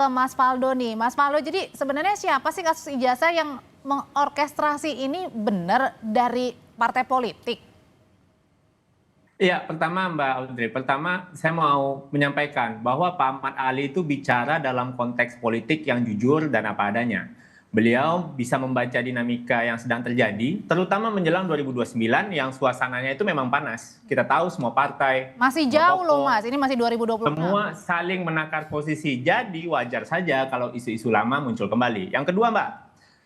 Ke Mas Faldo nih. Mas Faldo, jadi sebenarnya siapa sih kasus ijazah yang mengorkestrasi ini benar dari partai politik? Iya, pertama Mbak Audrey, pertama saya mau menyampaikan bahwa Pak Ahmad Ali itu bicara dalam konteks politik yang jujur dan apa adanya. Beliau bisa membaca dinamika yang sedang terjadi, terutama menjelang 2029 yang suasananya itu memang panas. Kita tahu semua partai, Masih semua jauh loh tokoh, Mas, ini masih 2026. semua saling menakar posisi. Jadi wajar saja kalau isu-isu lama muncul kembali. Yang kedua Mbak,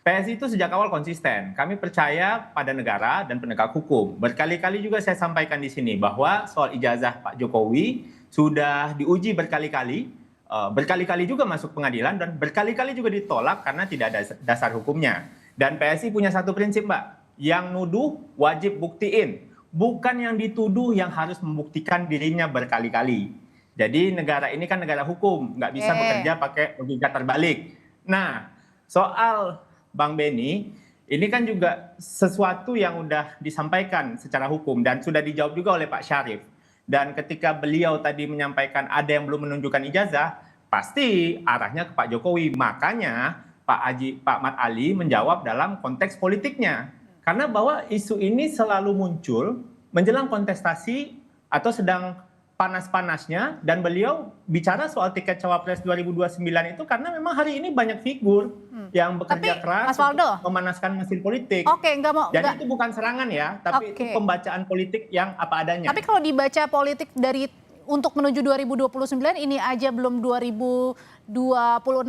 PSI itu sejak awal konsisten. Kami percaya pada negara dan penegak hukum. Berkali-kali juga saya sampaikan di sini bahwa soal ijazah Pak Jokowi sudah diuji berkali-kali, berkali-kali juga masuk pengadilan dan berkali-kali juga ditolak karena tidak ada dasar hukumnya. Dan PSI punya satu prinsip Mbak, yang nuduh wajib buktiin, bukan yang dituduh yang harus membuktikan dirinya berkali-kali. Jadi negara ini kan negara hukum, nggak bisa bekerja pakai logika terbalik. Nah, soal Bang Beni, ini kan juga sesuatu yang udah disampaikan secara hukum dan sudah dijawab juga oleh Pak Syarif. Dan ketika beliau tadi menyampaikan ada yang belum menunjukkan ijazah, pasti arahnya ke Pak Jokowi. Makanya Pak Ahmad Ali menjawab dalam konteks politiknya. Karena bahwa isu ini selalu muncul menjelang kontestasi atau sedang panas-panasnya, dan beliau bicara soal tiket cawapres 2029 itu karena memang hari ini banyak figur yang bekerja Tapi keras Mas Faldo, untuk memanaskan mesin politik. oke nggak mau Jadi nggak, itu bukan serangan ya, tapi itu oke. pembacaan politik yang apa adanya. Tapi kalau dibaca politik dari untuk menuju 2029 ini aja belum 2026,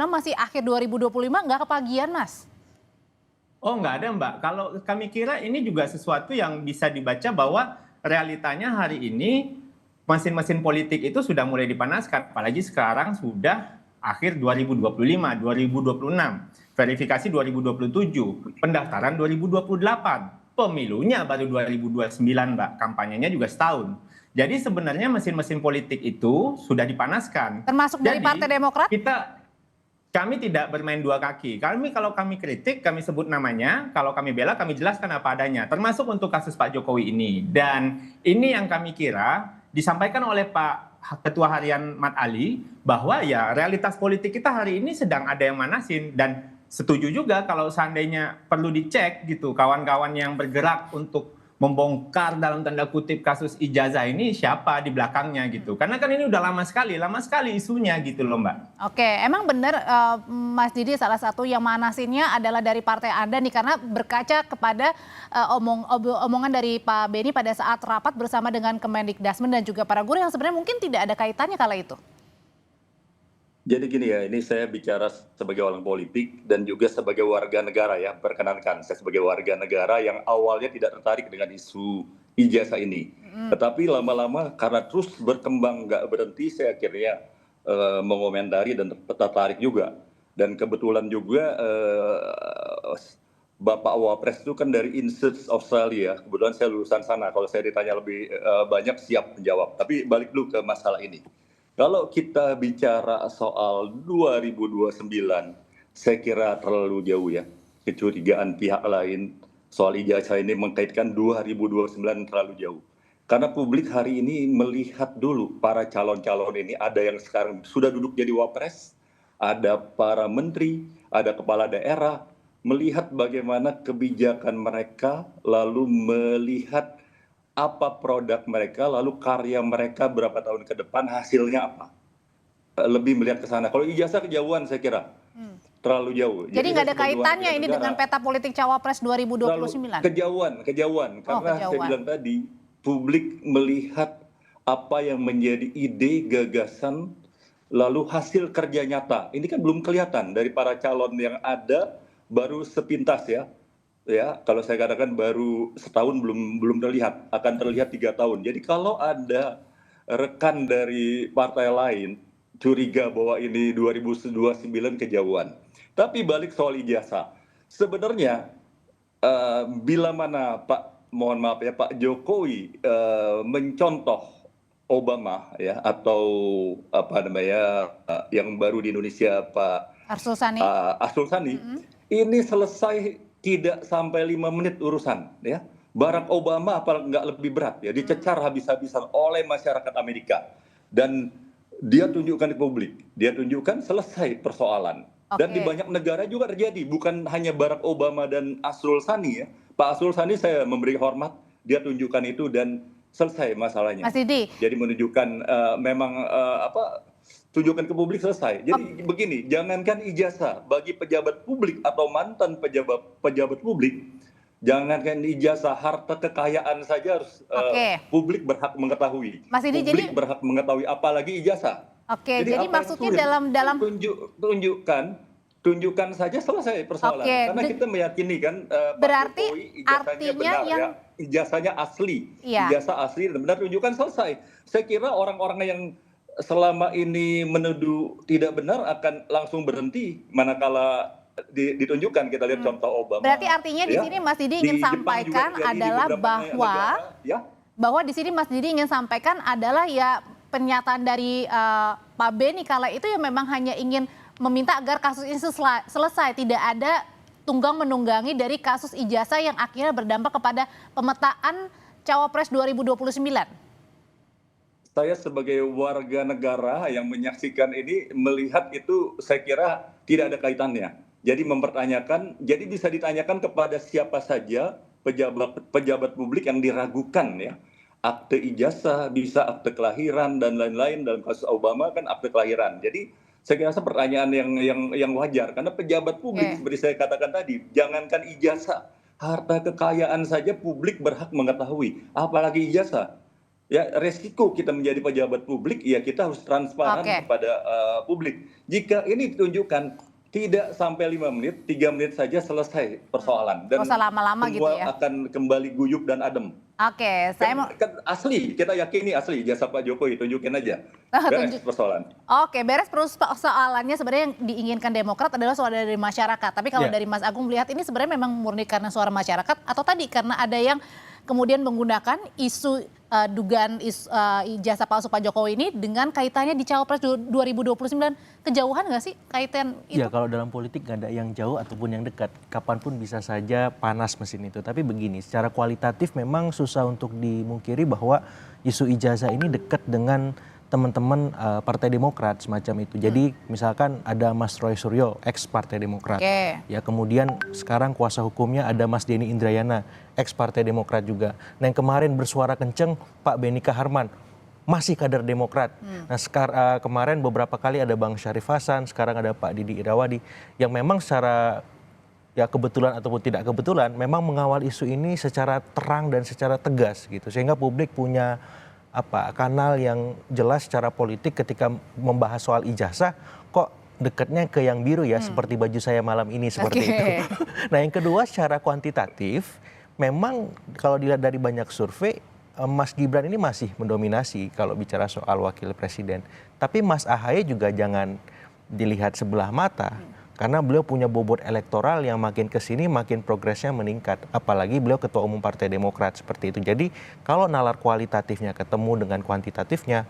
masih akhir 2025, nggak kepagian Mas? Oh nggak ada Mbak, kalau kami kira ini juga sesuatu yang bisa dibaca bahwa realitanya hari ini mesin-mesin politik itu sudah mulai dipanaskan, apalagi sekarang sudah akhir 2025, 2026, verifikasi 2027, pendaftaran 2028, pemilunya baru 2029 Mbak, kampanyenya juga setahun. Jadi sebenarnya mesin-mesin politik itu sudah dipanaskan. Termasuk dari Jadi Partai Demokrat? kami tidak bermain dua kaki. Kalau kami kritik, kami sebut namanya. Kalau kami bela, kami jelaskan apa adanya. Termasuk untuk kasus Pak Jokowi ini. Dan ini yang kami kira disampaikan oleh Pak Ketua Harian Mat Ali, bahwa ya realitas politik kita hari ini sedang ada yang manasin. Dan setuju juga kalau seandainya perlu dicek gitu, kawan-kawan yang bergerak untuk membongkar dalam tanda kutip kasus ijazah ini siapa di belakangnya gitu. Karena kan ini udah lama sekali isunya gitu loh Mbak. Oke, emang benar Mas Didi, salah satu yang manasinnya adalah dari partai Anda nih, karena berkaca kepada omongan dari Pak Beni pada saat rapat bersama dengan Kemendikdasmen dan juga para guru yang sebenarnya mungkin tidak ada kaitannya kala itu. Jadi gini ya, ini saya bicara sebagai orang politik dan juga sebagai warga negara ya, perkenankan saya sebagai warga negara yang awalnya tidak tertarik dengan isu ijazah ini. Tetapi lama-lama karena terus berkembang nggak berhenti, saya akhirnya mengomentari dan tertarik juga. Dan kebetulan juga Bapak Wapres itu kan dari Institute of Australia, kebetulan saya lulusan sana, kalau saya ditanya lebih banyak siap menjawab. Tapi balik dulu ke masalah ini. Kalau kita bicara soal 2029, saya kira terlalu jauh ya. Kecurigaan pihak lain soal ijazah ini mengkaitkan 2029 terlalu jauh. Karena publik hari ini melihat dulu para calon-calon ini, ada yang sekarang sudah duduk jadi wapres, ada para menteri, ada kepala daerah, melihat bagaimana kebijakan mereka, lalu melihat apa produk mereka, lalu karya mereka berapa tahun ke depan, hasilnya apa. Lebih melihat ke sana. Kalau ijazah kejauhan saya kira, terlalu jauh. Jadi nggak ada kaitannya ini dengan peta politik cawapres 2029? Kejauhan. Karena saya bilang tadi, publik melihat apa yang menjadi ide, gagasan, lalu hasil kerja nyata. Ini kan belum kelihatan dari para calon yang ada, baru sepintas ya. Ya, kalau saya katakan baru setahun belum terlihat, akan terlihat 3 tahun. Jadi kalau ada rekan dari partai lain curiga bahwa ini 2029 kejauhan. Tapi balik soal ijazah, sebenarnya bila mana Pak Jokowi mencontoh Obama ya, atau apa namanya yang baru di Indonesia Pak Arsul Sani, ini selesai tidak sampai 5 menit urusan ya. Barack Obama apa nggak lebih berat ya, dicecar habis-habisan oleh masyarakat Amerika. Dan dia tunjukkan di publik, dia tunjukkan selesai persoalan. Dan di Oke. banyak negara juga terjadi, bukan hanya Barack Obama dan Asrul Sani ya. Pak Asrul Sani saya memberi hormat, dia tunjukkan itu dan selesai masalahnya. Mas Didi, Jadi menunjukkan tunjukkan ke publik selesai. Jadi begini, jangankan ijazah bagi pejabat publik atau mantan pejabat publik, jangankan ijazah, harta kekayaan saja harus Oke. publik berhak mengetahui. Mas Didi, Publik berhak mengetahui, apalagi ijazah. oke, jadi apa maksudnya yang sulit? dalam tunjukkan saja selesai persoalan. Oke, Karena kita meyakini kan Pak berarti Jokowi ijazahnya artinya benar yang ya, ijazahnya asli, Iya. ijazah asli dan benar, tunjukkan selesai. Saya kira orang-orang yang selama ini menuduh tidak benar akan langsung berhenti manakala ditunjukkan. Kita lihat contoh Obama. berarti artinya di ya. sini Mas Didi Di ingin Jepang sampaikan juga terjadi di adalah beberapa bahwa negara, ya. bahwa di sini Mas Didi ingin sampaikan adalah ya pernyataan dari Pak Beni kala itu yang memang hanya ingin meminta agar kasus ini selesai, tidak ada tunggang menunggangi dari kasus ijazah yang akhirnya berdampak kepada pemetaan Cawapres 2029. Saya sebagai warga negara yang menyaksikan ini melihat itu, saya kira tidak ada kaitannya. Jadi mempertanyakan, jadi bisa ditanyakan kepada siapa saja pejabat publik yang diragukan ya. Akte ijazah, bisa akte kelahiran dan lain-lain. Dalam kasus Obama kan akte kelahiran. Jadi saya kira pertanyaan yang wajar, karena pejabat publik seperti saya katakan tadi, jangankan ijazah, harta kekayaan saja publik berhak mengetahui, apalagi ijazah. Ya, resiko kita menjadi pejabat publik, ya kita harus transparan kepada publik. Jika ini ditunjukkan tidak sampai 5 menit, 3 menit saja selesai persoalan. Dan usah lama-lama gitu ya. akan kembali guyup dan adem. Oke, saya mau Kan asli, kita yakini asli jasa Pak Jokowi, tunjukin aja. Beres persoalan. Oke, beres. Persoalannya sebenarnya yang diinginkan Demokrat adalah suara dari masyarakat. Tapi kalau dari Mas Agung melihat ini sebenarnya memang murni karena suara masyarakat atau tadi karena ada yang kemudian menggunakan isu dugaan ijazah palsu Pak Jokowi ini dengan kaitannya di Cawapres 2029, kejauhan nggak sih kaitan itu? Ya, kalau dalam politik nggak ada yang jauh ataupun yang dekat, kapanpun bisa saja panas mesin itu. Tapi begini, secara kualitatif memang susah untuk dimungkiri bahwa isu ijazah ini dekat dengan teman-teman Partai Demokrat semacam itu. Jadi misalkan ada Mas Roy Suryo, ex Partai Demokrat. Ya, kemudian sekarang kuasa hukumnya ada Mas Denny Indrayana, ex Partai Demokrat juga. Nah, yang kemarin bersuara kenceng Pak Benika Harman, masih kader Demokrat. Nah, kemarin beberapa kali ada Bang Syarif Hasan, sekarang ada Pak Didi Irawadi yang memang secara ya kebetulan ataupun tidak kebetulan memang mengawal isu ini secara terang dan secara tegas gitu. Sehingga publik punya kanal yang jelas secara politik ketika membahas soal ijazah, kok dekatnya ke yang biru ya, seperti baju saya malam ini seperti itu. Nah, yang kedua secara kuantitatif, memang kalau dilihat dari banyak survei, Mas Gibran ini masih mendominasi kalau bicara soal wakil presiden. Tapi Mas AHY juga jangan dilihat sebelah mata. Karena beliau punya bobot elektoral yang makin kesini makin progresnya meningkat. Apalagi beliau ketua umum Partai Demokrat seperti itu. Jadi kalau nalar kualitatifnya ketemu dengan kuantitatifnya,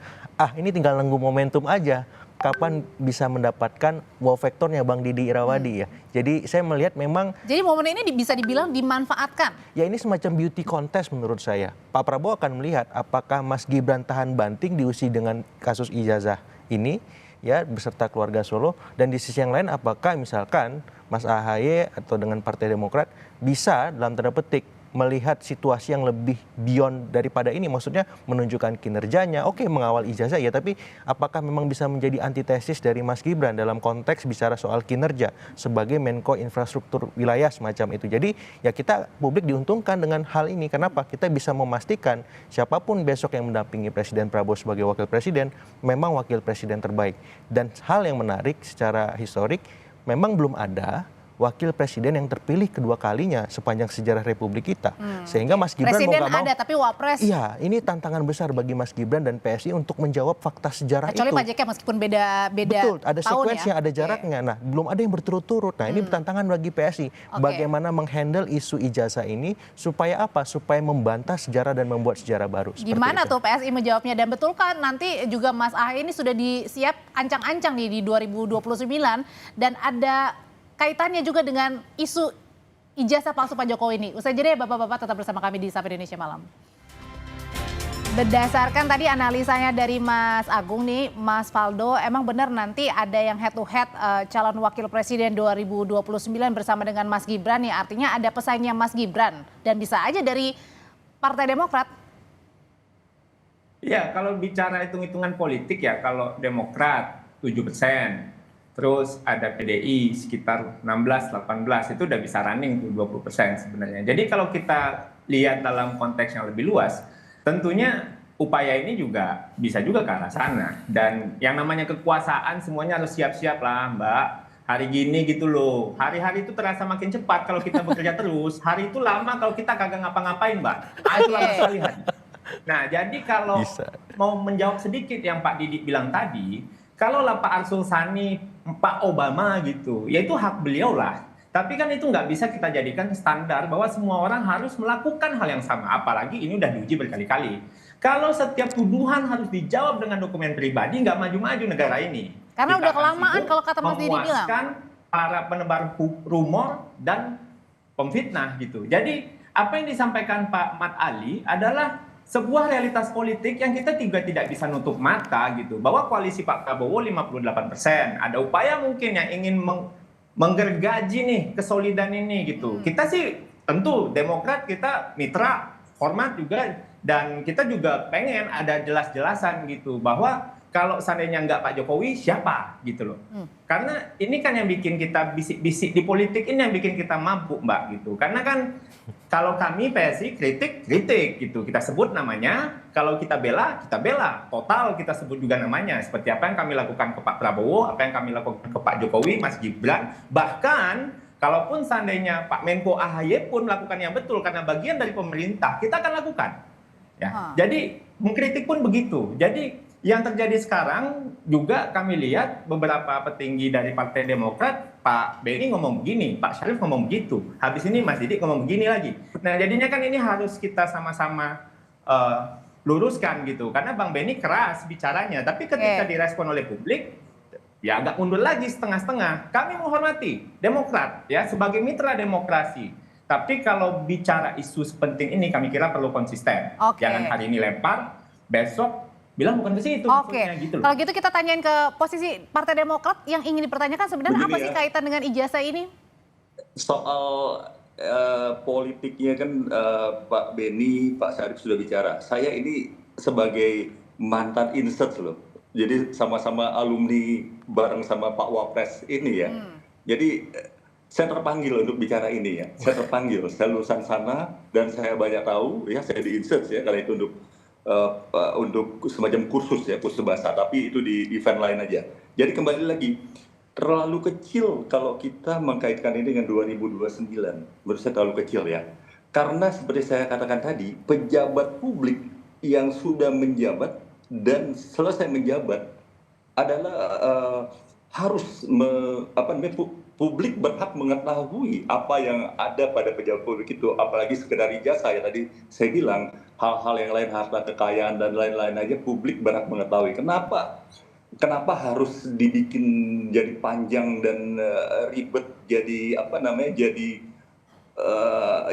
ini tinggal nunggu momentum aja. Kapan bisa mendapatkan wow vektornya Bang Didi Irawadi ya. Jadi saya melihat memang. Jadi momen ini bisa dibilang dimanfaatkan. Ya, ini semacam beauty contest menurut saya. Pak Prabowo akan melihat apakah Mas Gibran tahan banting diuji dengan kasus ijazah ini, ya, beserta keluarga Solo, dan di sisi yang lain apakah misalkan Mas AHY atau dengan Partai Demokrat bisa dalam tanda petik melihat situasi yang lebih beyond daripada ini, maksudnya menunjukkan kinerjanya, oke, mengawal ijazah ya, tapi apakah memang bisa menjadi antitesis dari Mas Gibran dalam konteks bicara soal kinerja sebagai Menko Infrastruktur Wilayah semacam itu. Jadi ya kita publik diuntungkan dengan hal ini. Kenapa? Kita bisa memastikan siapapun besok yang mendampingi Presiden Prabowo sebagai wakil presiden memang wakil presiden terbaik. Dan hal yang menarik secara historik, memang belum ada wakil presiden yang terpilih kedua kalinya sepanjang sejarah Republik kita. Sehingga Mas Gibran presiden mau gak mau, ada tapi wapres. Iya, ini tantangan besar bagi Mas Gibran dan PSI untuk menjawab fakta sejarah kecuali itu. Pak JK meskipun beda Betul, ada sekuensnya, ya? Ada jaraknya. Nah, belum ada yang berturut-turut. Nah, ini tantangan bagi PSI. Bagaimana menghandle isu ijazah ini supaya apa? Supaya membantah sejarah dan membuat sejarah baru. Gimana tuh PSI menjawabnya? Dan betul kan nanti juga Mas AHY ini sudah disiap ancang-ancang nih di 2029 dan ada kaitannya juga dengan isu ijazah palsu Pak Jokowi ini. Usai jeda ya Bapak-Bapak, tetap bersama kami di Sapa Indonesia Malam. Berdasarkan tadi analisanya dari Mas Agung nih, Mas Faldo, emang benar nanti ada yang head to head calon wakil presiden 2029 bersama dengan Mas Gibran nih. Artinya ada pesaingnya Mas Gibran dan bisa aja dari Partai Demokrat. Ya, kalau bicara hitung-hitungan politik ya, kalau Demokrat 7%, terus ada PDI sekitar 16-18, itu udah bisa running tuh 20% sebenarnya. Jadi kalau kita lihat dalam konteks yang lebih luas, tentunya upaya ini juga bisa juga ke arah sana. Dan yang namanya kekuasaan semuanya harus siap-siap lah Mbak. Hari gini gitu loh, hari-hari itu terasa makin cepat kalau kita bekerja terus. Hari itu lama kalau kita kagak ngapa-ngapain Mbak. Itu lama sekali hari. Nah jadi kalau mau menjawab sedikit yang Pak Didi bilang tadi, kalau lah Pak Arsul Sani, Pak Obama gitu, ya itu hak beliau lah. Tapi kan itu nggak bisa kita jadikan standar bahwa semua orang harus melakukan hal yang sama. Apalagi ini udah diuji berkali-kali. Kalau setiap tuduhan harus dijawab dengan dokumen pribadi, nggak maju-maju negara ini. Karena Kita udah akan kelamaan sibuk kalau kata Mas Didi bilang. memuaskan para penebar rumor dan pemfitnah gitu. Jadi apa yang disampaikan Pak Mat Ali adalah sebuah realitas politik yang kita juga tidak bisa nutup mata gitu. Bahwa koalisi Pak Prabowo 58%. Ada upaya mungkin yang ingin menggergaji nih kesolidan ini gitu. Kita sih tentu Demokrat kita mitra, hormat juga, dan kita juga pengen ada jelas-jelasan gitu bahwa kalau seandainya nggak Pak Jokowi siapa gitu loh. Karena ini kan yang bikin kita bisik-bisik di politik, ini yang bikin kita mabuk Mbak gitu. Karena kan kalau kami PSI kritik gitu, kita sebut namanya. Kalau kita bela, total kita sebut juga namanya. Seperti apa yang kami lakukan ke Pak Prabowo, apa yang kami lakukan ke Pak Jokowi, Mas Gibran. Bahkan kalaupun seandainya Pak Menko AHY pun melakukan yang betul karena bagian dari pemerintah, kita akan lakukan. Ya, jadi mengkritik pun begitu. Jadi yang terjadi sekarang juga kami lihat beberapa petinggi dari Partai Demokrat, Pak Benny ngomong begini, Pak Syarif ngomong begitu, habis ini Mas Didi ngomong begini lagi. Nah jadinya kan ini harus kita sama-sama luruskan gitu, karena Bang Benny keras bicaranya, tapi ketika direspon oleh publik, ya agak mundur lagi setengah-setengah. Kami menghormati Demokrat ya sebagai mitra demokrasi. Tapi kalau bicara isu sepenting ini kami kira perlu konsisten. Jangan hari ini lempar, besok bilang bukan ke situ. Gitu kalau gitu kita tanyain ke posisi Partai Demokrat yang ingin dipertanyakan sebenarnya apa sih kaitan dengan ijazah ini? Soal politiknya kan Pak Benny, Pak Syarif sudah bicara. Saya ini sebagai mantan insert loh. Jadi sama-sama alumni bareng sama Pak Wapres ini ya. Jadi saya terpanggil untuk bicara ini ya. Saya terpanggil, saya lulusan sana dan saya banyak tahu ya, saya di insert ya kalau itu untuk semacam kursus ya, kursus bahasa, tapi itu di event lain aja. Jadi kembali lagi, terlalu kecil kalau kita mengkaitkan ini dengan 2029. Menurut saya terlalu kecil ya. Karena seperti saya katakan tadi, pejabat publik yang sudah menjabat dan selesai menjabat adalah harus publik berhak mengetahui apa yang ada pada pejabat publik itu, apalagi sekedar ijazah ya tadi saya bilang, hal-hal yang lain, harta kekayaan dan lain-lain aja publik berhak mengetahui. Kenapa harus dibikin jadi panjang dan ribet, jadi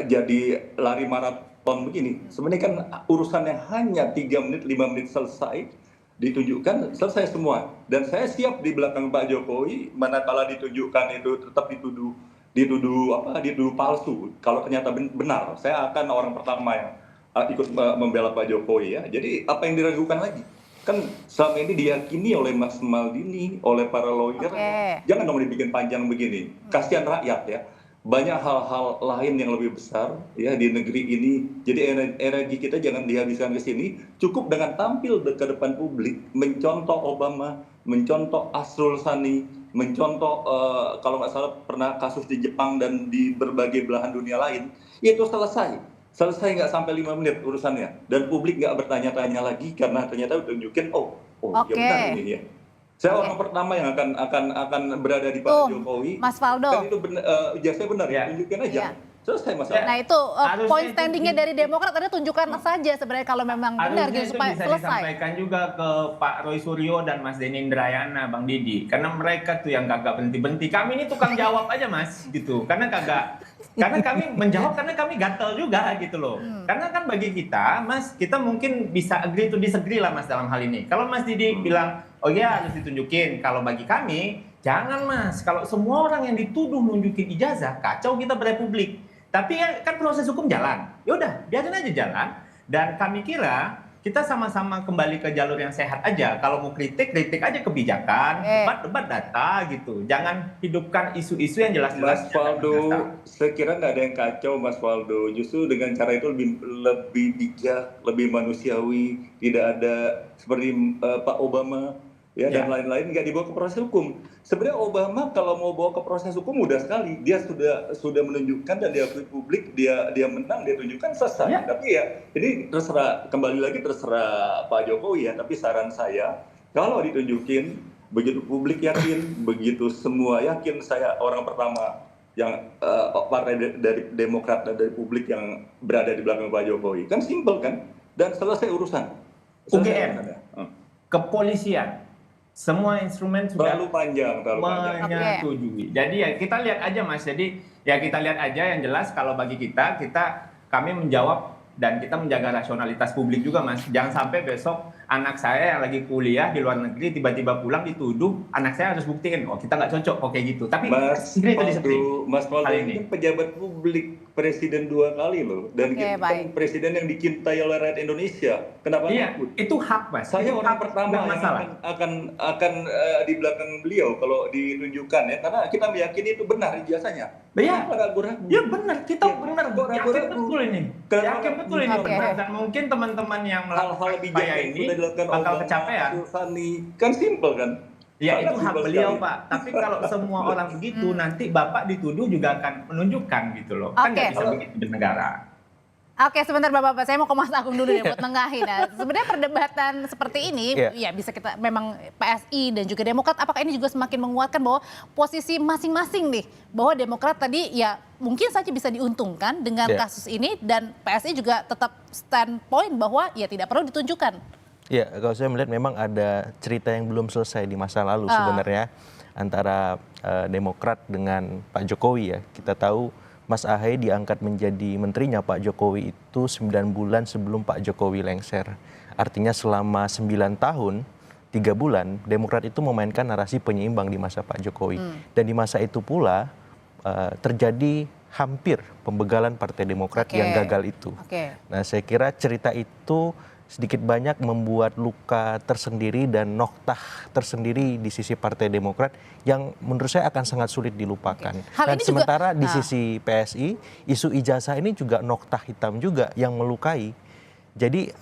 jadi lari maraton begini. Sebenarnya kan urusannya hanya 3 menit, 5 menit selesai, ditunjukkan selesai semua. Dan saya siap di belakang Pak Jokowi manakala ditunjukkan itu tetap dituduh palsu. Kalau ternyata benar, saya akan orang pertama yang ikut membela Pak Jokowi ya. Jadi apa yang diragukan lagi? Kan selama ini diyakini oleh Mas Maldini, oleh para lawyer, jangan dong dibikin panjang begini. Kasihan rakyat ya. Banyak hal-hal lain yang lebih besar ya di negeri ini. Jadi energi kita jangan dihabiskan ke sini. Cukup dengan tampil ke depan publik, mencontoh Obama, mencontoh Arsul Sani, mencontoh kalau nggak salah pernah kasus di Jepang dan di berbagai belahan dunia lain, itu selesai nggak sampai 5 menit urusannya, dan publik nggak bertanya-tanya lagi karena ternyata tunjukin ya benar ini ya. Saya orang pertama yang akan berada di Pak Jokowi. Mas Faldo. Kan itu ijazahnya benar ya, tunjukin aja. Selesai masalah. Nah itu poin standingnya dari Demokrat ada tunjukkan saja sebenarnya kalau memang benar gitu supaya bisa selesai. Disampaikan juga ke Pak Roy Suryo dan Mas Denny Indrayana, Bang Didi. Karena mereka tuh yang kagak berhenti-berhenti. Kami ini tukang jawab aja Mas gitu. Karena kagak Karena kami menjawab karena kami gatel juga gitu loh. Karena kan bagi kita, Mas, kita mungkin bisa agree to disagree lah Mas dalam hal ini. Kalau Mas Didi bilang, oh iya harus ditunjukin. Kalau bagi kami, jangan Mas. Kalau semua orang yang dituduh nunjukin ijazah, kacau kita berepublik. Tapi kan proses hukum jalan. Ya udah, biarin aja jalan. Dan kami kira kita sama-sama kembali ke jalur yang sehat aja. Kalau mau kritik, kritik aja kebijakan, debat data gitu. Jangan hidupkan isu-isu yang jelas-jelas. Mas Waldo, saya kira nggak ada yang kacau Mas Waldo. Justru dengan cara itu lebih bijak, lebih manusiawi. Tidak ada seperti Pak Obama ya dan lain-lain nggak dibawa ke proses hukum. Sebenarnya Obama kalau mau bawa ke proses hukum mudah sekali. Dia sudah menunjukkan dan diakui publik dia menang, dia tunjukkan selesai. Ya. Tapi ya ini terserah, kembali lagi terserah Pak Jokowi ya. Tapi saran saya kalau ditunjukin begitu publik yakin, begitu semua yakin, saya orang pertama yang partai dari Demokrat dan dari publik yang berada di belakang Pak Jokowi. Kan simpel kan? Dan selesai urusan. UGM, kepolisian, semua instrumen sudah terlalu panjang. menyetujui. Jadi ya kita lihat aja Mas. Jadi ya kita lihat aja yang jelas kalau bagi kami menjawab dan kita menjaga rasionalitas publik juga Mas. Jangan sampai besok anak saya yang lagi kuliah di luar negeri tiba-tiba pulang dituduh, anak saya harus buktiin, oh kita nggak cocok kok kayak gitu. Tapi Mas Waldo ini pejabat publik, presiden 2 kali loh, dan kita kan presiden yang dicintai oleh rakyat Indonesia. Kenapa takut? Itu hak Mas. Saya orang pertama yang akan di belakang beliau kalau ditunjukkan ya, karena kita meyakini itu benar ijazahnya. Ya, ragu-ragu. Ya benar, kita benar. Yakin betul ini. Yakin betul ini benar. Dan mungkin teman-teman yang melakukan upaya ini bakal kecapean. Kan simpel kan? Ya itu hak beliau Pak. Tapi kalau semua orang begitu, nanti Bapak dituduh juga akan menunjukkan gitu loh. Kan nggak bisa begitu di negara. Oke, sebentar Bapak-Bapak, saya mau ke Mas Agung dulu nih buat nengahin. Nah, sebenarnya perdebatan seperti ini, ya bisa kita memang PSI dan juga Demokrat, apakah ini juga semakin menguatkan bahwa posisi masing-masing nih, bahwa Demokrat tadi ya mungkin saja bisa diuntungkan dengan kasus ini dan PSI juga tetap standpoint bahwa ya tidak perlu ditunjukkan. Ya, kalau saya melihat memang ada cerita yang belum selesai di masa lalu sebenarnya antara Demokrat dengan Pak Jokowi ya. Kita tahu Mas Ahaye diangkat menjadi menterinya Pak Jokowi itu 9 bulan sebelum Pak Jokowi lengser. Artinya selama 9 tahun, 3 bulan, Demokrat itu memainkan narasi penyeimbang di masa Pak Jokowi. Dan di masa itu pula terjadi hampir pembegalan Partai Demokrat yang gagal itu. Nah, saya kira cerita itu sedikit banyak membuat luka tersendiri dan noktah tersendiri di sisi Partai Demokrat yang menurut saya akan sangat sulit dilupakan. Dan sementara di sisi PSI, isu ijazah ini juga noktah hitam juga yang melukai. Jadi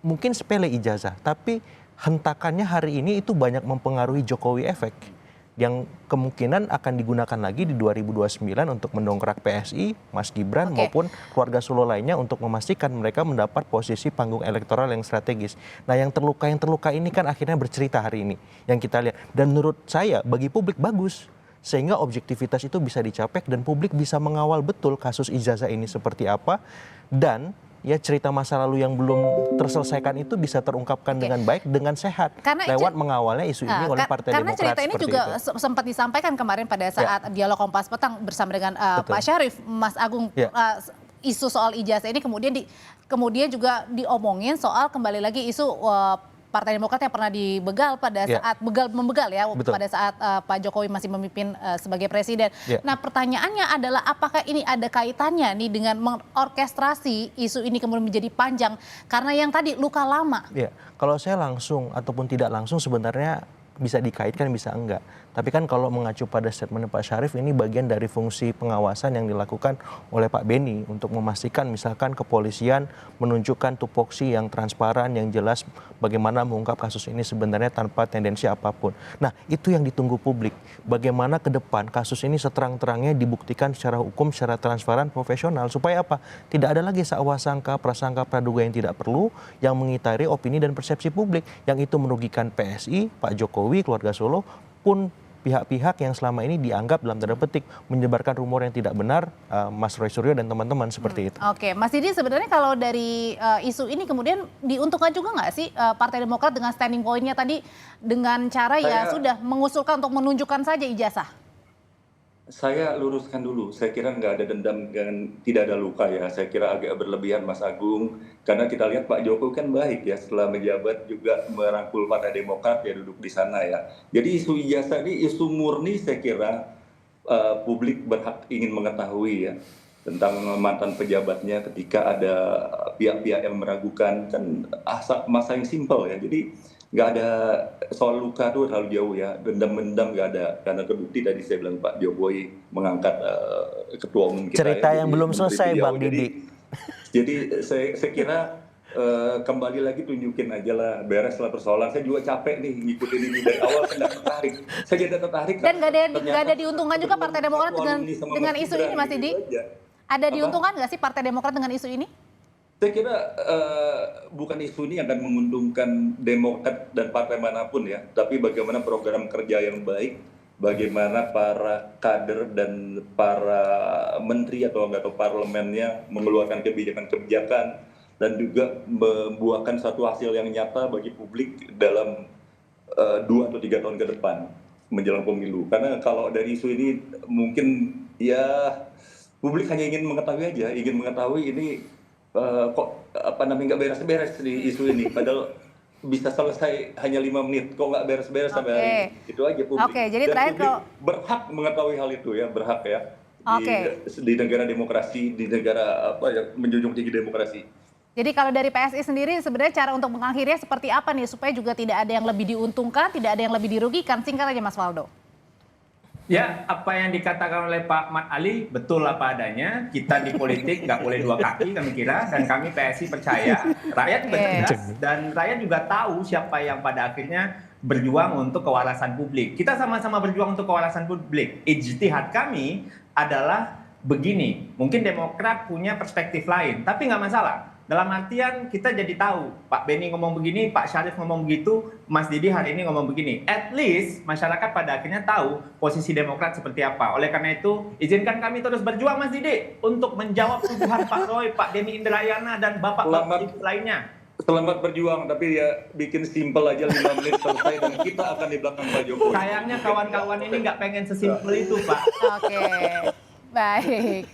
mungkin sepele ijazah, tapi hentakannya hari ini itu banyak mempengaruhi Jokowi efek yang kemungkinan akan digunakan lagi di 2029 untuk mendongkrak PSI, Mas Gibran maupun keluarga Solo lainnya untuk memastikan mereka mendapat posisi panggung elektoral yang strategis. Nah, yang terluka ini kan akhirnya bercerita hari ini yang kita lihat. Dan menurut saya bagi publik bagus sehingga objektivitas itu bisa dicapai dan publik bisa mengawal betul kasus ijazah ini seperti apa dan ya cerita masa lalu yang belum terselesaikan itu bisa terungkapkan dengan baik, dengan sehat lewat mengawalnya isu ini oleh Partai Demokrat. Karena cerita ini juga sempat disampaikan kemarin pada saat dialog Kompas Petang bersama dengan Pak Syarif, Mas Agung, isu soal ijazah ini kemudian juga diomongin soal kembali lagi isu Partai Demokrat yang pernah dibegal pada saat membegal ya pada saat Pak Jokowi masih memimpin sebagai presiden. Nah, pertanyaannya adalah apakah ini ada kaitannya nih dengan mengorkestrasi isu ini kemudian menjadi panjang karena yang tadi luka lama. Ya, kalau saya langsung ataupun tidak langsung sebenarnya bisa dikaitkan bisa enggak. Tapi kan kalau mengacu pada statement Pak Syarif ini bagian dari fungsi pengawasan yang dilakukan oleh Pak Beni untuk memastikan misalkan kepolisian menunjukkan tupoksi yang transparan, yang jelas bagaimana mengungkap kasus ini sebenarnya tanpa tendensi apapun. Nah, itu yang ditunggu publik. Bagaimana ke depan kasus ini seterang-terangnya dibuktikan secara hukum, secara transparan, profesional. Supaya apa? Tidak ada lagi sangka, prasangka, praduga yang tidak perlu yang mengitari opini dan persepsi publik. Yang itu merugikan PSI, Pak Jokowi, keluarga Solo, pun pihak-pihak yang selama ini dianggap dalam tanda petik menyebarkan rumor yang tidak benar, Mas Roy Suryo dan teman-teman seperti itu. Oke, Mas Didi sebenarnya kalau dari isu ini kemudian diuntungkan juga nggak sih Partai Demokrat dengan standing point-nya tadi dengan cara ya sudah mengusulkan untuk menunjukkan saja ijazah? Saya luruskan dulu, saya kira nggak ada dendam dan tidak ada luka ya. Saya kira agak berlebihan Mas Agung, karena kita lihat Pak Jokowi kan baik ya, setelah menjabat juga merangkul Partai Demokrat ya duduk di sana ya. Jadi isu ijazah ini isu murni saya kira publik berhak ingin mengetahui ya tentang mantan pejabatnya ketika ada pihak-pihak yang meragukan kan masa yang simpel ya. Jadi nggak ada soal luka tuh terlalu jauh ya, dendam-dendam nggak ada karena terbukti tadi saya bilang Pak Jokowi mengangkat ketua umum kita Cerita ya, yang jadi belum menteri selesai beliau. Bang Didi. Jadi saya kira kembali lagi tunjukin aja lah, beres lah persoalan. Saya juga capek nih ngikutin ini dari awal, saya nggak tertarik. Saya jadi tertarik. Dan nggak ada diuntungkan juga Partai Demokrat dengan isu ini, Mas Didi? Ada diuntungkan nggak sih Partai Demokrat dengan isu ini? Saya kira bukan isu ini yang akan menguntungkan Demokrat dan partai manapun ya, tapi bagaimana program kerja yang baik, bagaimana para kader dan para menteri atau anggota parlemennya mengeluarkan kebijakan-kebijakan dan juga membuahkan satu hasil yang nyata bagi publik dalam 2 atau 3 tahun ke depan menjelang pemilu. Karena kalau dari isu ini mungkin ya publik hanya ingin mengetahui aja, ingin mengetahui ini kok nggak beres-beres di isu ini, padahal bisa selesai hanya 5 menit, kok nggak beres-beres sampai hari ini. Itu aja publik. Jadi dan terakhir publik berhak mengetahui hal itu ya, berhak ya. Di negara demokrasi, di negara yang menjunjung tinggi demokrasi. Jadi kalau dari PSI sendiri sebenarnya cara untuk mengakhirinya seperti apa nih supaya juga tidak ada yang lebih diuntungkan, tidak ada yang lebih dirugikan? Singkat aja Mas Waldo. Ya, apa yang dikatakan oleh Pak Mat Ali betul apa adanya. Kita di politik nggak boleh 2 kaki kami kira, dan kami PSI percaya rakyat cerdas dan rakyat juga tahu siapa yang pada akhirnya berjuang untuk kewarasan publik. Kita sama-sama berjuang untuk kewarasan publik. Ijtihad kami adalah begini, mungkin Demokrat punya perspektif lain, tapi nggak masalah. Dalam artian kita jadi tahu, Pak Beni ngomong begini, Pak Syarif ngomong begitu, Mas Didi hari ini ngomong begini. At least masyarakat pada akhirnya tahu posisi Demokrat seperti apa. Oleh karena itu, izinkan kami terus berjuang Mas Didi untuk menjawab tuduhan Pak Roy, Pak Denny Indrayana, dan bapak-bapak lainnya. Selamat berjuang, tapi ya bikin simpel aja 5 menit selesai dan kita akan di belakang Pak Jokowi. Sayangnya kawan-kawan ini nggak pengen sesimpel itu, Pak. Oke, baik.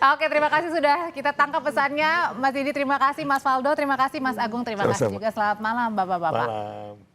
Oke, terima kasih sudah kita tangkap pesannya. Mas Didi terima kasih, Mas Waldo terima kasih, Mas Agung terima kasih juga. Selamat malam Bapak-bapak.